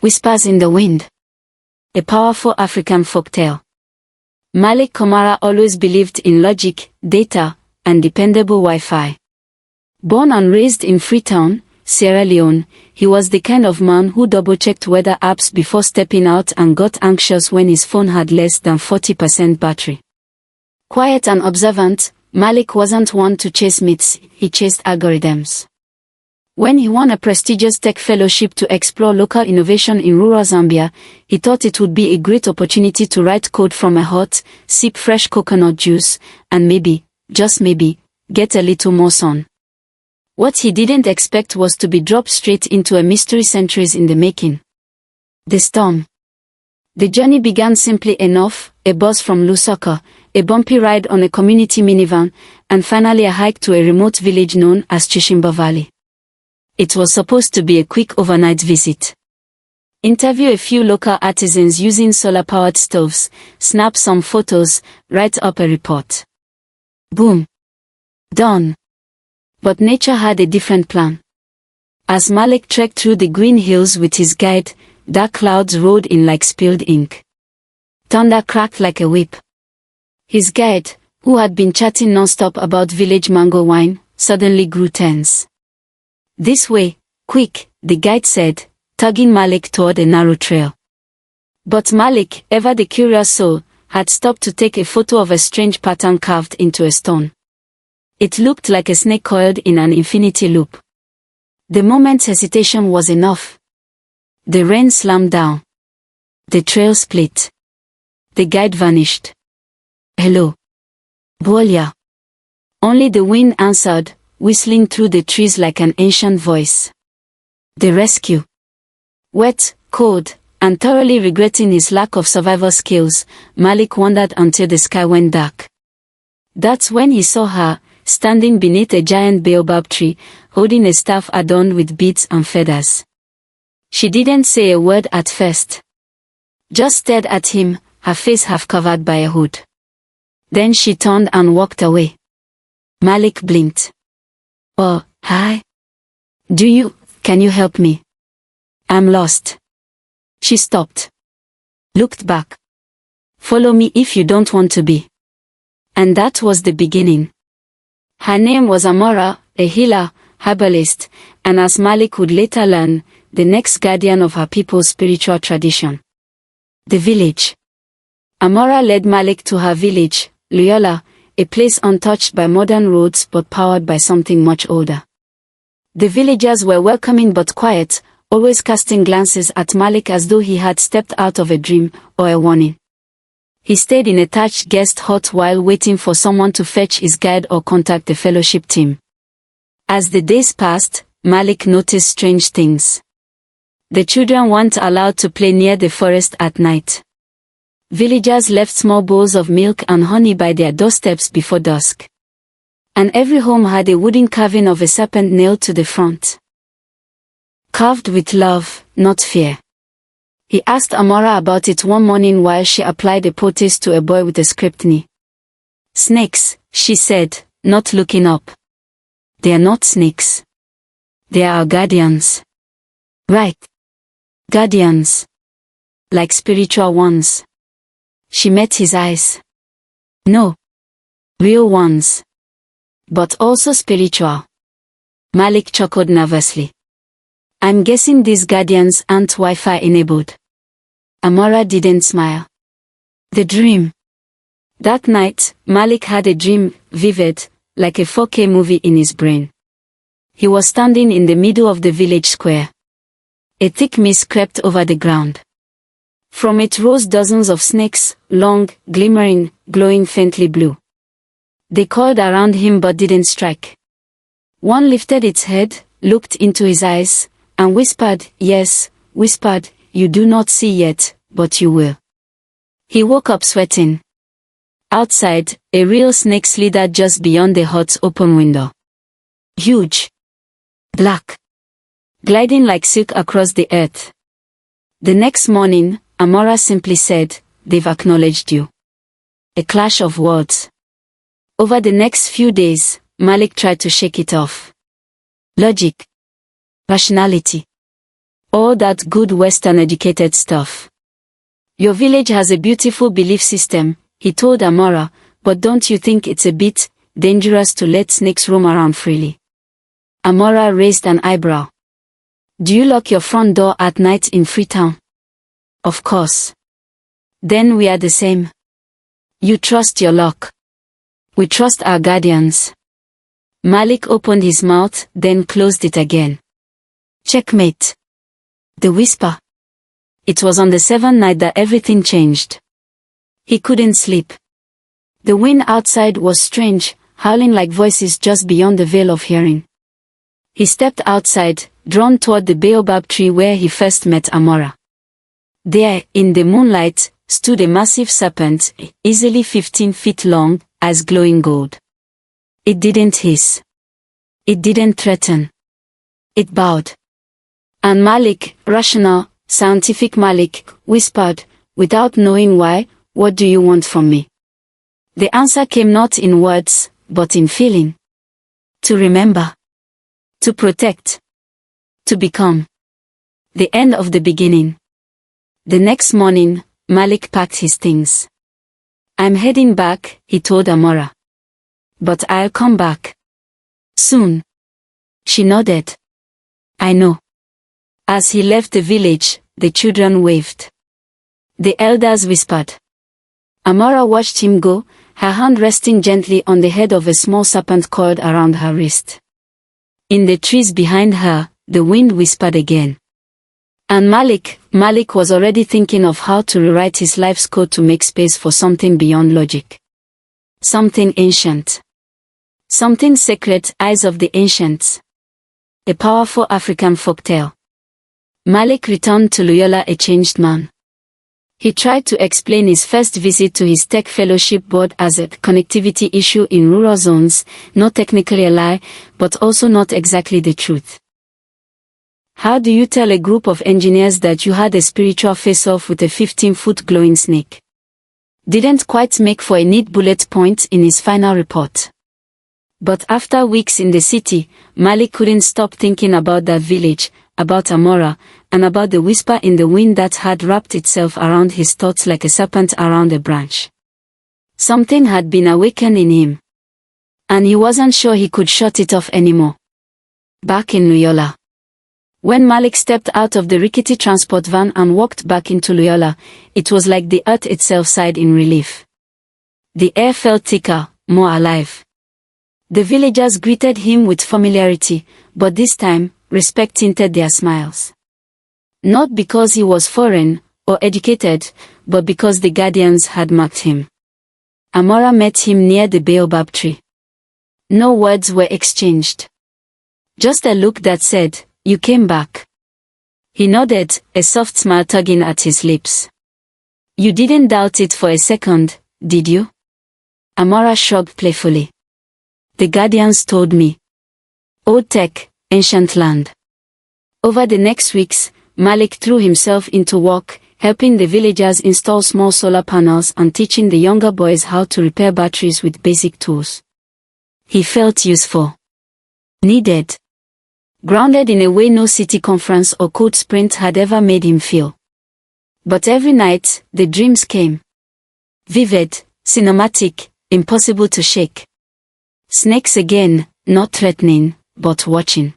Whispers in the Wind. A powerful African folktale. Malik Komara always believed in logic, data, and dependable Wi-Fi. Born and raised in Freetown, Sierra Leone, he was the kind of man who double-checked weather apps before stepping out and got anxious when his phone had less than 40% battery. Quiet and observant, Malik wasn't one to chase myths, he chased algorithms. When he won a prestigious tech fellowship to explore local innovation in rural Zambia, he thought it would be a great opportunity to write code from a hut, sip fresh coconut juice, and maybe, just maybe, get a little more sun. What he didn't expect was to be dropped straight into a mystery centuries in the making. The Storm. The journey began simply enough: a bus from Lusaka, a bumpy ride on a community minivan, and finally a hike to a remote village known as Chishimba Valley. It was supposed to be a quick overnight visit. Interview a few local artisans using solar-powered stoves, snap some photos, write up a report. Boom. Done. But nature had a different plan. As Malik trekked through the green hills with his guide, dark clouds rolled in like spilled ink. Thunder cracked like a whip. His guide, who had been chatting non-stop about village mango wine, suddenly grew tense. "This way, quick," the guide said, tugging Malik toward a narrow trail. But Malik, ever the curious soul, had stopped to take a photo of a strange pattern carved into a stone. It looked like a snake coiled in an infinity loop. The moment's hesitation was enough. The rain slammed down. The trail split. The guide vanished. "Hello. Bolia." Only the wind answered, whistling through the trees like an ancient voice. The rescue. Wet, cold, and thoroughly regretting his lack of survival skills, Malik wandered until the sky went dark. That's when he saw her, standing beneath a giant baobab tree, holding a staff adorned with beads and feathers. She didn't say a word at first. Just stared at him, her face half covered by a hood. Then she turned and walked away. Malik blinked. "Oh, hi. Can you help me? I'm lost." She stopped. Looked back. "Follow me if you don't want to be." And that was the beginning. Her name was Amora, a healer, herbalist, and as Malik would later learn, the next guardian of her people's spiritual tradition. The village. Amora led Malik to her village, Luyola, a place untouched by modern roads but powered by something much older. The villagers were welcoming but quiet, always casting glances at Malik as though he had stepped out of a dream or a warning. He stayed in a thatched guest hut while waiting for someone to fetch his guide or contact the fellowship team. As the days passed, Malik noticed strange things. The children weren't allowed to play near the forest at night. Villagers left small bowls of milk and honey by their doorsteps before dusk. And every home had a wooden carving of a serpent nailed to the front. Carved with love, not fear. He asked Amora about it one morning while she applied a poultice to a boy with a scrapney. "Snakes," she said, not looking up. "They are not snakes. They are our guardians." "Right. Guardians. Like spiritual ones." She met his eyes. "No. Real ones. But also spiritual." Malik chuckled nervously. "I'm guessing these guardians aren't Wi-Fi enabled." Amora didn't smile. The dream. That night, Malik had a dream, vivid, like a 4K movie in his brain. He was standing in the middle of the village square. A thick mist crept over the ground. From it rose dozens of snakes, long, glimmering, glowing faintly blue. They coiled around him but didn't strike. One lifted its head, looked into his eyes, and whispered, "Yes," whispered, "You do not see yet, but you will." He woke up sweating. Outside, a real snake slithered just beyond the hut's open window. Huge. Black. Gliding like silk across the earth. The next morning, Amora simply said, "They've acknowledged you." A clash of words. Over the next few days, Malik tried to shake it off. Logic. Rationality. All that good Western educated stuff. Your village has a beautiful belief system, he told Amora, but don't you think it's a bit dangerous to let snakes roam around freely? Amora raised an eyebrow. Do you lock your front door at night in Freetown? Of course. Then we are the same. You trust your lock. We trust our guardians. Malik opened his mouth, then closed it again. Checkmate. The whisper. It was on the seventh night that everything changed. He couldn't sleep. The wind outside was strange, howling like voices just beyond the veil of hearing. He stepped outside, drawn toward the baobab tree where he first met Amora. There, in the moonlight, stood a massive serpent, easily 15 feet long, eyes glowing gold. It didn't hiss. It didn't threaten. It bowed. And Malik, rational, scientific Malik, whispered, without knowing why, what do you want from me? The answer came not in words, but in feeling. To remember. To protect. To become. The end of the beginning. The next morning, Malik packed his things. I'm heading back, he told Amora. But I'll come back. Soon. She nodded. I know. As he left the village, the children waved. The elders whispered. Amora watched him go, her hand resting gently on the head of a small serpent coiled around her wrist. In the trees behind her, the wind whispered again. And Malik was already thinking of how to rewrite his life's code to make space for something beyond logic. Something ancient. Something sacred, Eyes of the Ancients. A powerful African folktale. Malik returned to Loyola a changed man. He tried to explain his first visit to his tech fellowship board as a connectivity issue in rural zones, not technically a lie, but also not exactly the truth. How do you tell a group of engineers that you had a spiritual face-off with a 15-foot glowing snake? Didn't quite make for a neat bullet point in his final report. But after weeks in the city, Malik couldn't stop thinking about that village, about Amora, and about the whisper in the wind that had wrapped itself around his thoughts like a serpent around a branch. Something had been awakened in him. And he wasn't sure he could shut it off anymore. Back in Loyola. When Malik stepped out of the rickety transport van and walked back into Loyola, it was like the earth itself sighed in relief. The air felt thicker, more alive. The villagers greeted him with familiarity, but this time, respect tinted their smiles. Not because he was foreign, or educated, but because the guardians had marked him. Amora met him near the baobab tree. No words were exchanged. Just a look that said, "You came back." He nodded, a soft smile tugging at his lips. "You didn't doubt it for a second, did you?" Amora shrugged playfully. "The guardians told me. Old tech, ancient land." Over the next weeks, Malik threw himself into work, helping the villagers install small solar panels and teaching the younger boys how to repair batteries with basic tools. He felt useful. Needed. Grounded in a way no city conference or code sprint had ever made him feel. But every night, the dreams came. Vivid, cinematic, impossible to shake. Snakes again, not threatening, but watching.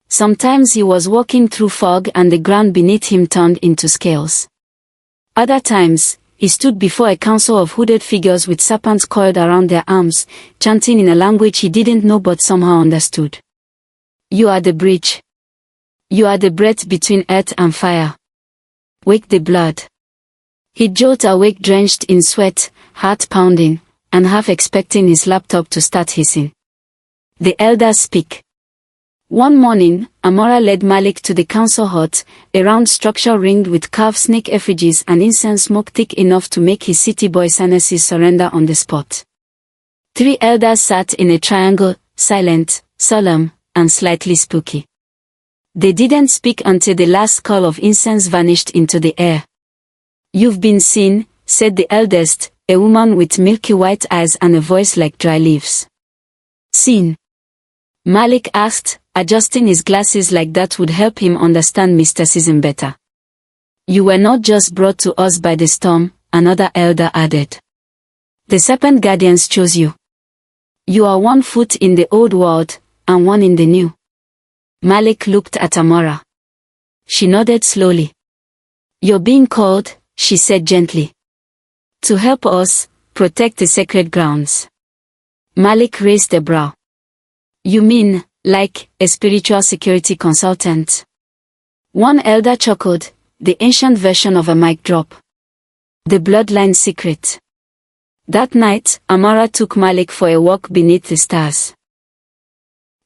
Sometimes he was walking through fog and the ground beneath him turned into scales. Other times, he stood before a council of hooded figures with serpents coiled around their arms, chanting in a language he didn't know but somehow understood. "You are the bridge. You are the breath between earth and fire. Wake the blood." He'd jolt awake drenched in sweat, heart pounding, and half expecting his laptop to start hissing. The elders speak. One morning, Amora led Malik to the council hut, a round structure ringed with carved snake effigies and incense smoke thick enough to make his city boy sinuses surrender on the spot. 3 elders sat in a triangle, silent, solemn, and slightly spooky. They didn't speak until the last call of incense vanished into the air. "You've been seen," said the eldest, a woman with milky white eyes and a voice like dry leaves. "Seen?" Malik asked, adjusting his glasses like that would help him understand mysticism better. You were not just brought to us by the storm, another elder added. The Serpent Guardians chose you. You are 1 foot in the old world, and 1 in the new. Malik looked at Amora. She nodded slowly. You're being called, she said gently. To help us, protect the sacred grounds. Malik raised a brow. You mean, like, a spiritual security consultant? One elder chuckled, the ancient version of a mic drop. The bloodline secret. That night, Amara took Malik for a walk beneath the stars.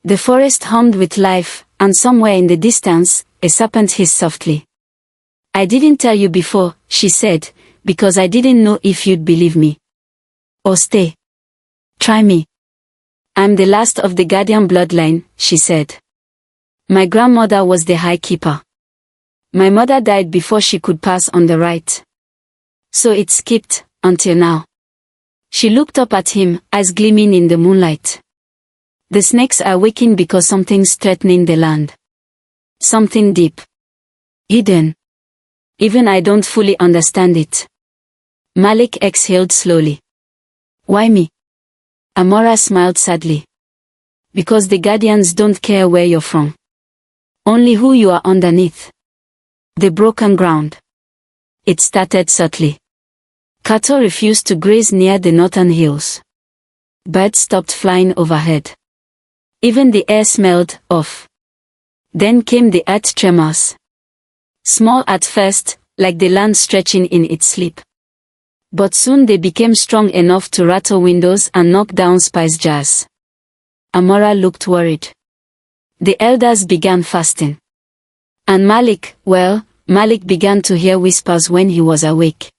The forest hummed with life, and somewhere in the distance, a serpent hissed softly. I didn't tell you before, she said, because I didn't know if you'd believe me. Or stay. Try me. I'm the last of the guardian bloodline, she said. My grandmother was the high keeper. My mother died before she could pass on the right. So it skipped, until now. She looked up at him, eyes gleaming in the moonlight. The snakes are waking because something's threatening the land. Something deep. Hidden. Even I don't fully understand it. Malik exhaled slowly. Why me? Amora smiled sadly. Because the guardians don't care where you're from. Only who you are underneath. The broken ground. It started subtly. Cattle refused to graze near the northern hills. Birds stopped flying overhead. Even the air smelled off. Then came the earth tremors. Small at first, like the land stretching in its sleep. But soon they became strong enough to rattle windows and knock down spice jars. Amora looked worried. The elders began fasting. And Malik began to hear whispers when he was awake.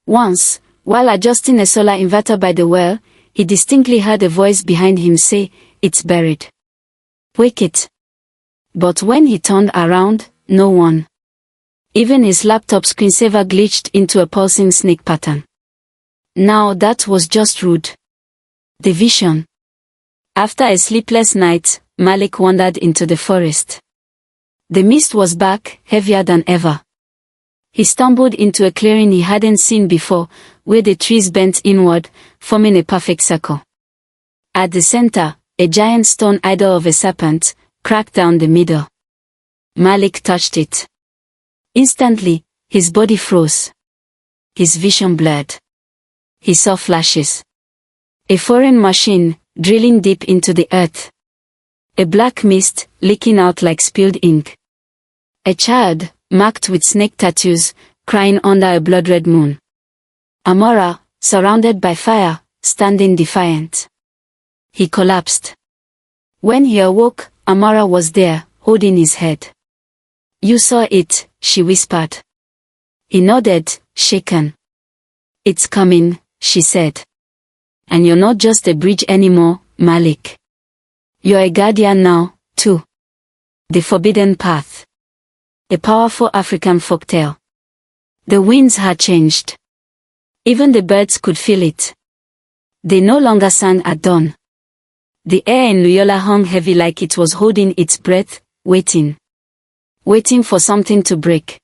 Once, while adjusting a solar inverter by the well, he distinctly heard a voice behind him say, "It's buried. Wake it." But when he turned around, no one. Even his laptop screensaver glitched into a pulsing snake pattern. Now that was just rude. The vision. After a sleepless night, Malik wandered into the forest. The mist was back, heavier than ever. He stumbled into a clearing he hadn't seen before, where the trees bent inward, forming a perfect circle. At the center, a giant stone idol of a serpent, cracked down the middle. Malik touched it. Instantly, his body froze. His vision blurred. He saw flashes. A foreign machine, drilling deep into the earth. A black mist, leaking out like spilled ink. A child, marked with snake tattoos, crying under a blood-red moon. Amora, surrounded by fire, standing defiant. He collapsed. When he awoke, Amora was there, holding his head. You saw it, she whispered. He nodded, shaken. It's coming, she said. And you're not just a bridge anymore, Malik. You're a guardian now, too. The Forbidden Path. A powerful African folktale. The winds had changed. Even the birds could feel it. They no longer sang at dawn. The air in Luyola hung heavy like it was holding its breath, waiting. Waiting for something to break.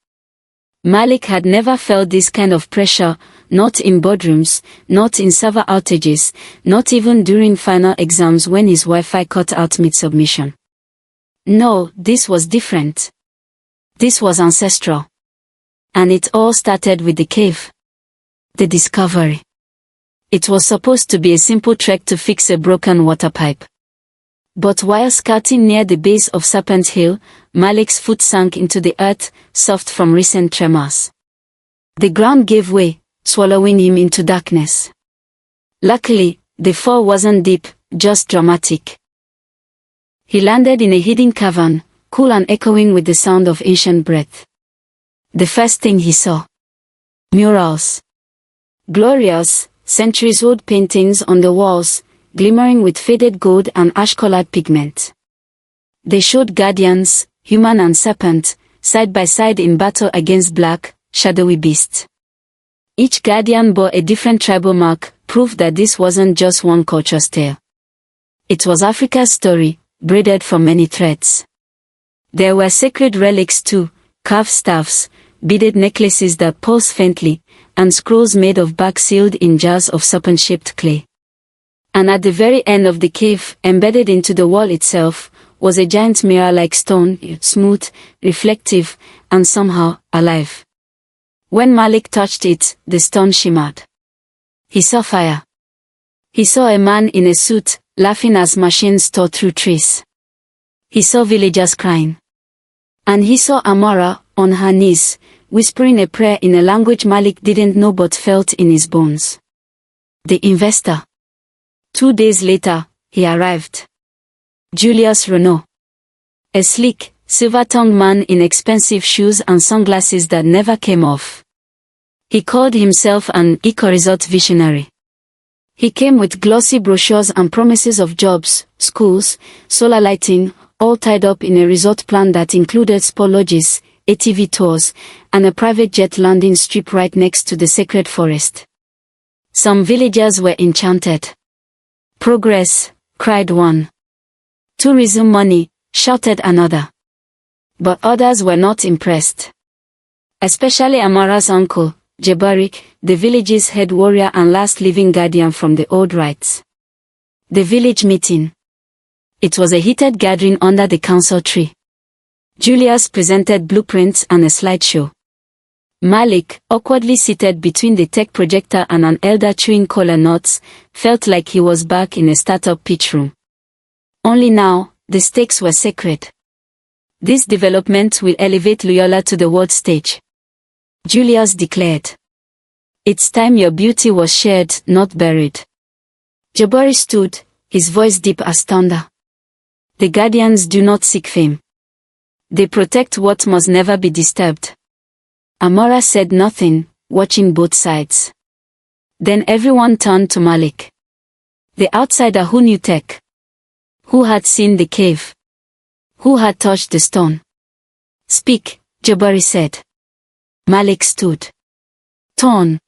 Malik had never felt this kind of pressure, not in boardrooms, not in server outages, not even during final exams when his Wi-Fi cut out mid-submission. No, this was different. This was ancestral. And it all started with the cave. The discovery. It was supposed to be a simple trek to fix a broken water pipe. But while scouting near the base of Serpent Hill, Malik's foot sank into the earth, soft from recent tremors. The ground gave way, swallowing him into darkness. Luckily, the fall wasn't deep, just dramatic. He landed in a hidden cavern, cool and echoing with the sound of ancient breath. The first thing he saw. Murals. Glorious, centuries-old paintings on the walls, glimmering with faded gold and ash-colored pigment. They showed guardians, human and serpent, side by side in battle against black, shadowy beasts. Each guardian bore a different tribal mark, proof that this wasn't just one culture's tale. It was Africa's story, braided from many threads. There were sacred relics too, carved staffs, beaded necklaces that pulse faintly, and scrolls made of bark sealed in jars of serpent-shaped clay. And at the very end of the cave, embedded into the wall itself, was a giant mirror-like stone, smooth, reflective, and somehow alive. When Malik touched it, the stone shimmered. He saw fire. He saw a man in a suit, laughing as machines tore through trees. He saw villagers crying. And he saw Amara, on her knees, whispering a prayer in a language Malik didn't know but felt in his bones. The investor. 2 days later, he arrived. Julius Renault. A sleek, silver-tongued man in expensive shoes and sunglasses that never came off. He called himself an eco-resort visionary. He came with glossy brochures and promises of jobs, schools, solar lighting, all tied up in a resort plan that included spa lodges, ATV tours, and a private jet landing strip right next to the sacred forest. Some villagers were enchanted. Progress, cried one. Tourism money, shouted another. But others were not impressed. Especially Amara's uncle, Jabari, the village's head warrior and last living guardian from the old rites. The village meeting. It was a heated gathering under the council tree. Julius presented blueprints and a slideshow. Malik, awkwardly seated between the tech projector and an elder chewing cola nuts, felt like he was back in a startup pitch room. Only now, the stakes were sacred. This development will elevate Loyola to the world stage. Julius declared. It's time your beauty was shared, not buried. Jabari stood, his voice deep as thunder. The guardians do not seek fame. They protect what must never be disturbed. Amara said nothing, watching both sides. Then everyone turned to Malik. The outsider who knew tech. Who had seen the cave. Who had touched the stone. Speak, Jabari said. Malik stood. Torn.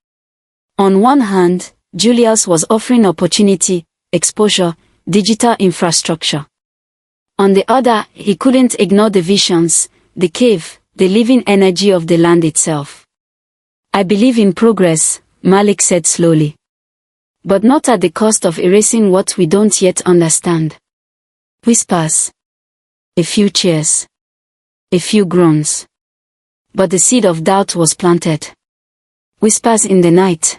On one hand, Julius was offering opportunity, exposure, digital infrastructure. On the other, he couldn't ignore the visions, the cave, the living energy of the land itself. I believe in progress, Malik said slowly. But not at the cost of erasing what we don't yet understand. Whispers. A few cheers. A few groans. But the seed of doubt was planted. Whispers in the night.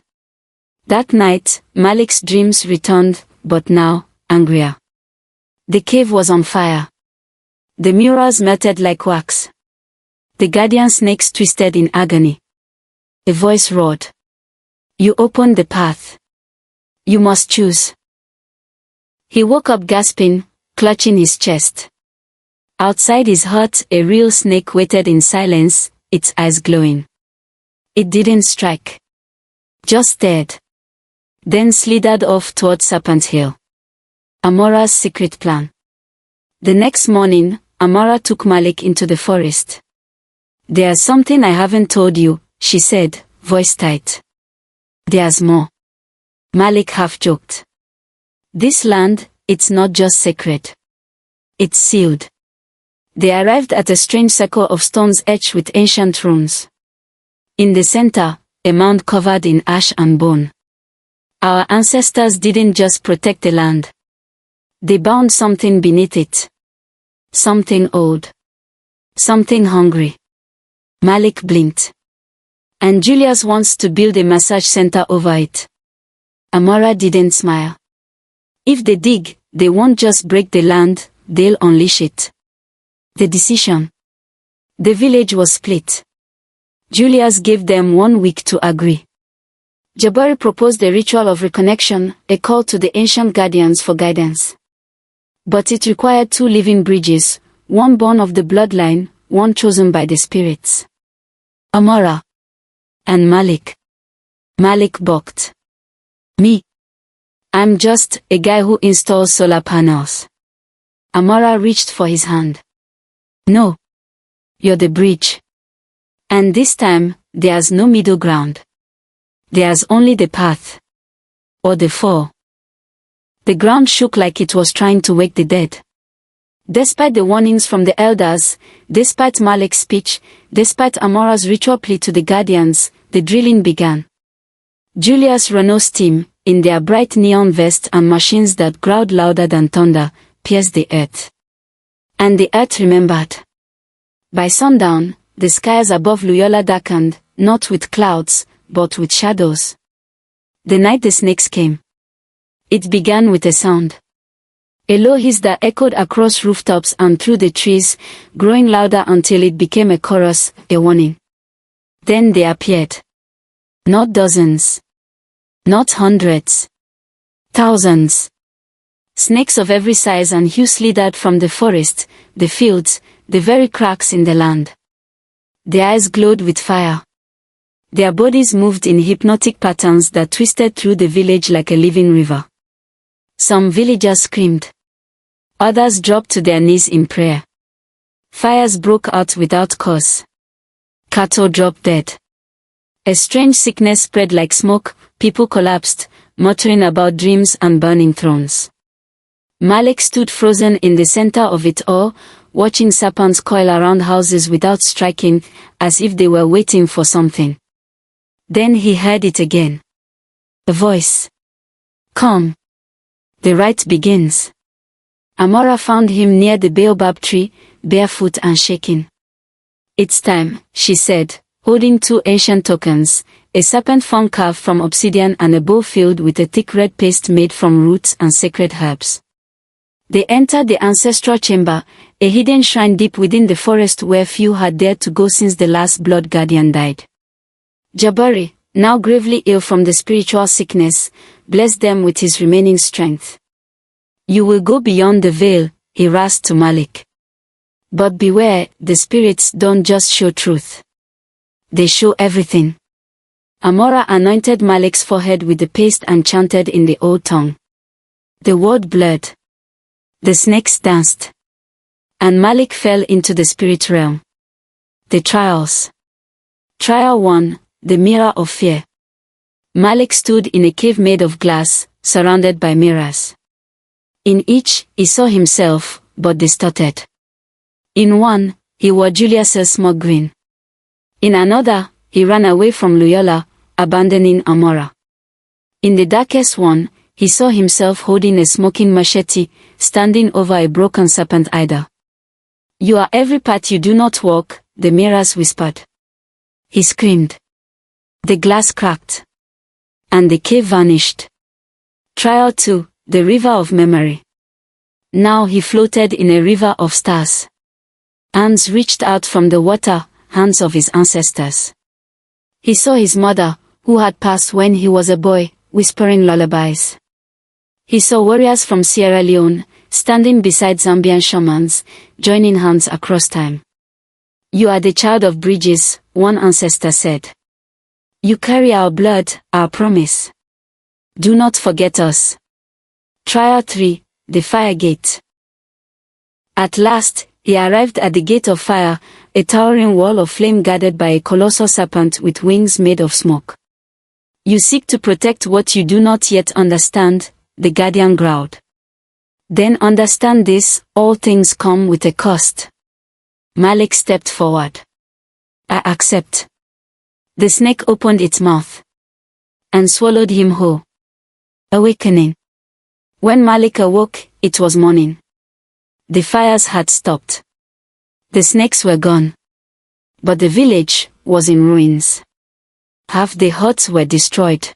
That night, Malik's dreams returned, but now, angrier. The cave was on fire. The mirrors melted like wax. The guardian snakes twisted in agony. A voice roared. You opened the path. You must choose. He woke up gasping, clutching his chest. Outside his hut, a real snake waited in silence, its eyes glowing. It didn't strike. Just stared. Then slithered off toward Serpent Hill. Amara's secret plan. The next morning, Amara took Malik into the forest. There's something I haven't told you, she said, voice tight. There's more. Malik half joked. This land, it's not just sacred. It's sealed. They arrived at a strange circle of stones etched with ancient runes. In the center, a mound covered in ash and bone. Our ancestors didn't just protect the land. They bound something beneath it. Something old. Something hungry. Malik blinked. And Julius wants to build a massage center over it. Amara didn't smile. If they dig, they won't just break the land, they'll unleash it. The decision. The village was split. Julius gave them 1 week to agree. Jabari proposed a ritual of reconnection, a call to the ancient guardians for guidance. But it required 2 living bridges, one born of the bloodline, one chosen by the spirits. Amara. And Malik. Malik balked. Me. I'm just a guy who installs solar panels. Amara reached for his hand. No. You're the bridge. And this time, there's no middle ground. There's only the path. Or the fall. The ground shook like it was trying to wake the dead. Despite the warnings from the elders, despite Malik's speech, despite Amora's ritual plea to the guardians, the drilling began. Julius Renault's team, in their bright neon vests and machines that growled louder than thunder, pierced the earth. And the earth remembered. By sundown, the skies above Loyola darkened, not with clouds, but with shadows. The night the snakes came. It began with a sound. A low hiss that echoed across rooftops and through the trees, growing louder until it became a chorus, a warning. Then they appeared. Not dozens. Not hundreds. Thousands. Snakes of every size and hue slithered from the forest, the fields, the very cracks in the land. Their eyes glowed with fire. Their bodies moved in hypnotic patterns that twisted through the village like a living river. Some villagers screamed. Others dropped to their knees in prayer. Fires broke out without cause. Cattle dropped dead. A strange sickness spread like smoke, people collapsed, muttering about dreams and burning thrones. Malik stood frozen in the center of it all, watching serpents coil around houses without striking, as if they were waiting for something. Then he heard it again. A voice. Come. The rite begins. Amora found him near the baobab tree, barefoot and shaking. It's time, she said, holding two ancient tokens, a serpent form carved from obsidian and a bowl filled with a thick red paste made from roots and sacred herbs. They entered the ancestral chamber, a hidden shrine deep within the forest where few had dared to go since the last blood guardian died. Jabari, now gravely ill from the spiritual sickness, blessed them with his remaining strength. You will go beyond the veil, he rasped to Malik. But beware, the spirits don't just show truth. They show everything. Amora anointed Malik's forehead with the paste and chanted in the old tongue. The word blurred. The snakes danced. And Malik fell into the spirit realm. The trials. Trial 1, the mirror of fear. Malik stood in a cave made of glass, surrounded by mirrors. In each, he saw himself, but distorted. In one, he wore Julius's smug grin. In another, he ran away from Loyola, abandoning Amora. In the darkest one, he saw himself holding a smoking machete, standing over a broken serpent idol. You are every path you do not walk, the mirrors whispered. He screamed. The glass cracked. And the cave vanished. Trial 2, the river of memory. Now he floated in a river of stars. Hands reached out from the water, hands of his ancestors. He saw his mother, who had passed when he was a boy, whispering lullabies. He saw warriors from Sierra Leone, standing beside Zambian shamans, joining hands across time. You are the child of bridges, one ancestor said. You carry our blood, our promise. Do not forget us. Trial 3, the fire gate. At last, he arrived at the gate of fire, a towering wall of flame guarded by a colossal serpent with wings made of smoke. You seek to protect what you do not yet understand, the guardian growled. Then understand this, all things come with a cost. Malik stepped forward. I accept. The snake opened its mouth and swallowed him whole. Awakening. When Malik awoke, it was morning. The fires had stopped. The snakes were gone. But the village was in ruins. Half the huts were destroyed.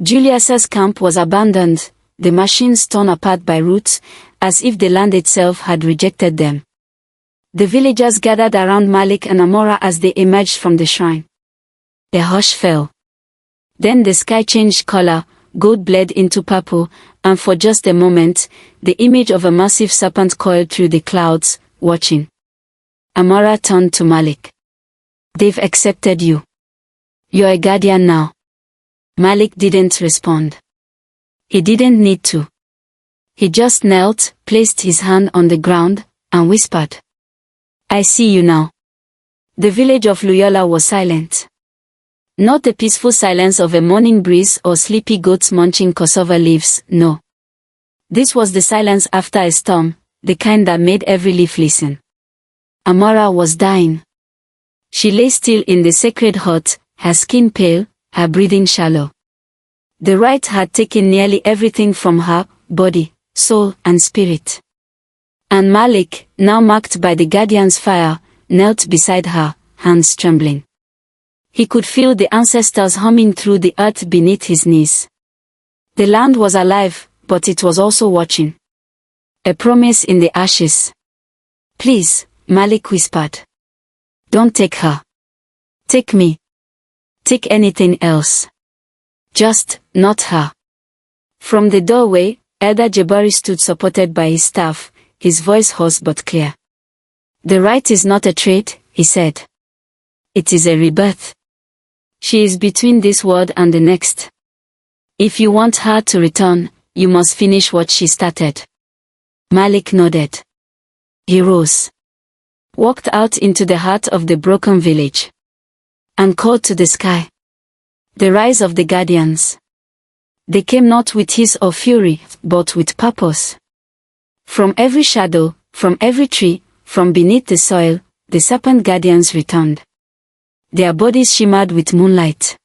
Julius's camp was abandoned, the machines torn apart by roots, as if the land itself had rejected them. The villagers gathered around Malik and Amora as they emerged from the shrine. A hush fell. Then the sky changed color, gold bled into purple, and for just a moment, the image of a massive serpent coiled through the clouds, watching. Amora turned to Malik. They've accepted you. You're a guardian now. Malik didn't respond. He didn't need to. He just knelt, placed his hand on the ground, and whispered. I see you now. The village of Loyola was silent. Not the peaceful silence of a morning breeze or sleepy goats munching cassava leaves, no. This was the silence after a storm, the kind that made every leaf listen. Amara was dying. She lay still in the sacred hut, her skin pale, her breathing shallow. The rite had taken nearly everything from her, body, soul, and spirit. And Malik, now marked by the guardian's fire, knelt beside her, hands trembling. He could feel the ancestors humming through the earth beneath his knees. The land was alive, but it was also watching. A promise in the ashes. Please, Malik whispered. Don't take her. Take me. Take anything else. Just, not her. From the doorway, Elder Jabari stood supported by his staff, his voice hoarse but clear. The rite is not a trait, he said. It is a rebirth. She is between this world and the next. If you want her to return, you must finish what she started. Malik nodded. He rose. Walked out into the heart of the broken village. And called to the sky. The rise of the guardians. They came not with hiss or fury, but with purpose. From every shadow, from every tree, from beneath the soil, the serpent guardians returned. Their bodies shimmered with moonlight.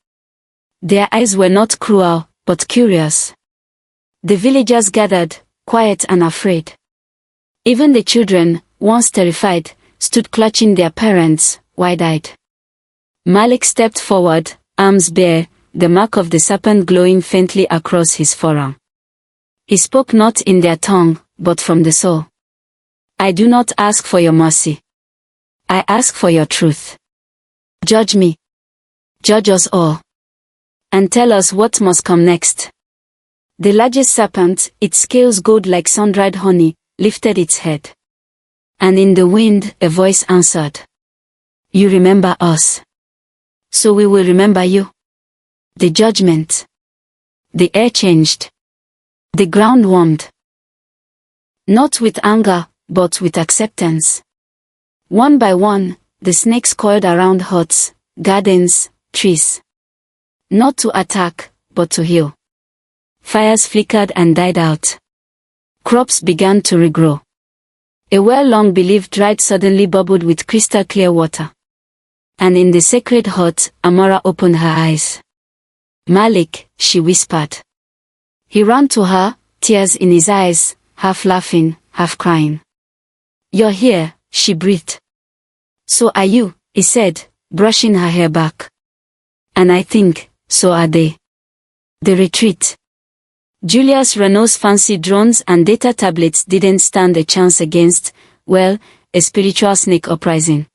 Their eyes were not cruel, but curious. The villagers gathered, quiet and afraid. Even the children, once terrified, stood clutching their parents, wide-eyed. Malik stepped forward, arms bare, the mark of the serpent glowing faintly across his forearm. He spoke not in their tongue, but from the soul. I do not ask for your mercy. I ask for your truth. Judge me. Judge us all. And tell us what must come next. The largest serpent, its scales gold like sun-dried honey, lifted its head. And in the wind, a voice answered. You remember us. So we will remember you. The judgment. The air changed. The ground warmed. Not with anger, but with acceptance. One by one, the snakes coiled around huts, gardens, trees. Not to attack, but to heal. Fires flickered and died out. Crops began to regrow. A well long believed drought suddenly bubbled with crystal clear water. And in the sacred hut, Amara opened her eyes. Malik, she whispered. He ran to her, tears in his eyes, half laughing, half crying. You're here, she breathed. So are you, he said, brushing her hair back. And I think, so are they. The retreat. Julius Renault's fancy drones and data tablets didn't stand a chance against, well, a spiritual snake uprising.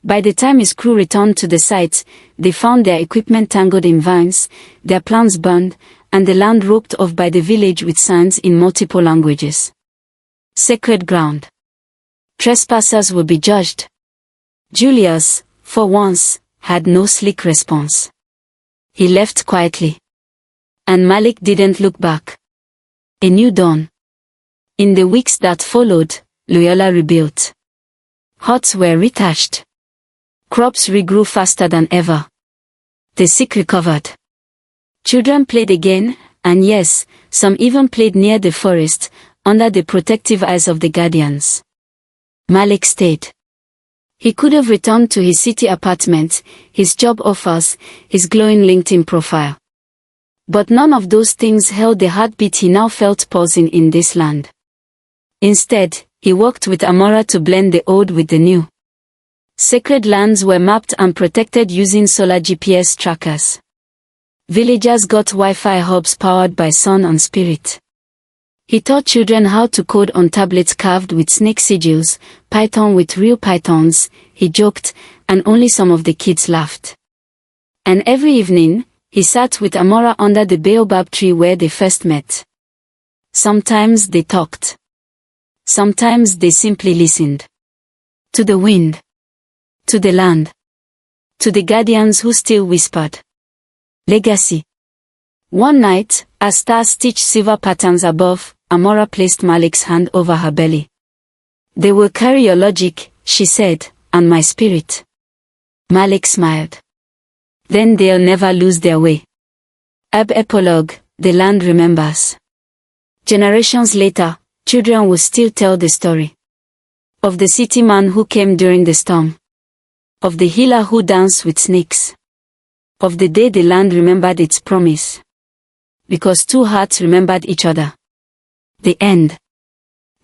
By the time his crew returned to the site, they found their equipment tangled in vines, their plans burned, and the land roped off by the village with signs in multiple languages. Sacred ground. Trespassers will be judged. Julius, for once, had no slick response. He left quietly. And Malik didn't look back. A new dawn. In the weeks that followed, Loyola rebuilt. Huts were retouched. Crops regrew faster than ever. The sick recovered. Children played again, and yes, some even played near the forest, under the protective eyes of the guardians. Malik stayed. He could have returned to his city apartment, his job offers, his glowing LinkedIn profile. But none of those things held the heartbeat he now felt pulsing in this land. Instead, he worked with Amara to blend the old with the new. Sacred lands were mapped and protected using solar GPS trackers. Villagers got Wi-Fi hubs powered by sun and spirit. He taught children how to code on tablets carved with snake sigils, Python with real pythons, he joked, and only some of the kids laughed. And every evening, he sat with Amara under the baobab tree where they first met. Sometimes they talked. Sometimes they simply listened. To the wind. To the land. To the guardians who still whispered. Legacy. One night, as stars stitched silver patterns above, Amara placed Malik's hand over her belly. They will carry your logic, she said, and my spirit. Malik smiled. Then they'll never lose their way. Epilogue, the land remembers. Generations later, children will still tell the story of the city man who came during the storm, of the healer who danced with snakes, of the day the land remembered its promise, because two hearts remembered each other. The end.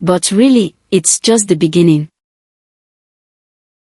But really, it's just the beginning.